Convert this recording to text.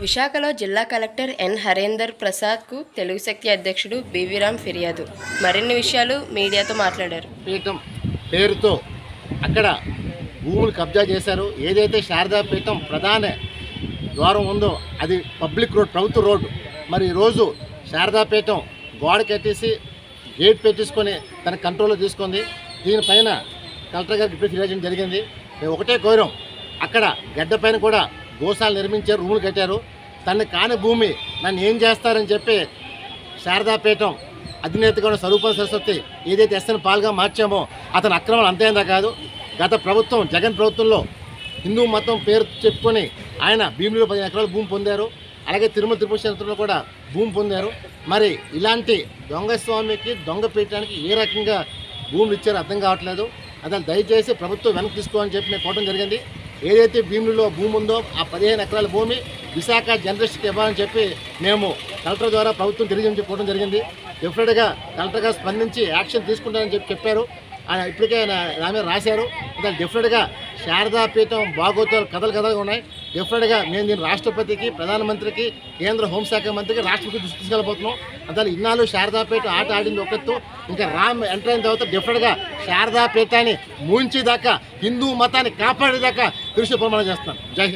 విశాఖలో జిల్లా కలెక్టర్ ఎన్ హరేందర్ ప్రసాద్కు తెలుగు శక్తి అధ్యక్షుడు బివిరామ్ ఫిర్యాదు. మరిన్ని విషయాలు మీడియాతో మాట్లాడారు. పీఠం పేరుతో అక్కడ భూములు కబ్జా చేశారు. ఏదైతే శారదా పీఠం ప్రధాన ద్వారం ఉందో అది పబ్లిక్ రోడ్, ప్రభుత్వ రోడ్డు. మరి ఈరోజు శారదా పీఠం గోడ కట్టేసి గేట్ పెట్టేసుకొని తన కంట్రోల్లో తీసుకుంది. దీనిపైన కలెక్టర్ గారికి ఇప్పుడు ఫిర్యాదు చేయడం జరిగింది. మేము ఒకటే కోరాం, అక్కడ గడ్డ పైన కూడా గోశాలు నిర్మించారు, రూములు కట్టారు. తనని కాని భూమి నన్ను ఏం చేస్తారని చెప్పి శారదాపీఠం అధినేతగా ఉన్న స్వరూప సరస్వతి ఏదైతే ఎస్ఎన్ పాల్గా మార్చామో అతని అక్రమాలు అంతేందా కాదు. గత ప్రభుత్వం జగన్ ప్రభుత్వంలో హిందూ మతం పేరు చెప్పుకొని ఆయన భీములో 10 ఎకరాల భూమి పొందారు. అలాగే తిరుమల తిరుపతి క్షేత్రంలో కూడా భూమి పొందారు. మరి ఇలాంటి దొంగ స్వామికి, దొంగ పీఠానికి ఏ రకంగా భూములు ఇచ్చారో అర్థం కావట్లేదు. అతను దయచేసి ప్రభుత్వం వెనక్కి తీసుకోవాలని చెప్పి మేము కోవడం జరిగింది. ఏదైతే భీములలో భూమి ఉందో ఆ 15 ఎకరాల భూమి విశాఖ జర్నలిస్ట్కి ఇవ్వాలని చెప్పి మేము కలెక్టర్ ద్వారా ప్రభుత్వం తెలియజేసుకోవడం జరిగింది. డెఫినెట్గా కలెక్టర్ గారు స్పందించి యాక్షన్ తీసుకుంటారని చెప్పారు. ఆయన ఇప్పటికే నా మీద రాశారు. దాని డెఫినెట్గా శారదాపీఠం బాగోతాలు కథలుగా ఉన్నాయి. డెఫినెట్గా మేము దీన్ని రాష్ట్రపతికి, ప్రధానమంత్రికి, కేంద్ర హోంశాఖ మంత్రికి, రాష్ట్రపతి దృష్టి తీసుకెళ్ళబోతున్నాం. అందువల్ల ఇన్నాళ్ళు శారదాపీఠం ఆట ఆడింది ఒకత్తు. ఇంకా రామ్ ఎంటర్ అయిన తర్వాత డెఫినెట్గా శారదాపీఠాన్ని మూయించేదాకా, హిందూ మతాన్ని కాపాడేదాకా కృషి ప్రమాణం చేస్తాను. జై హింద్.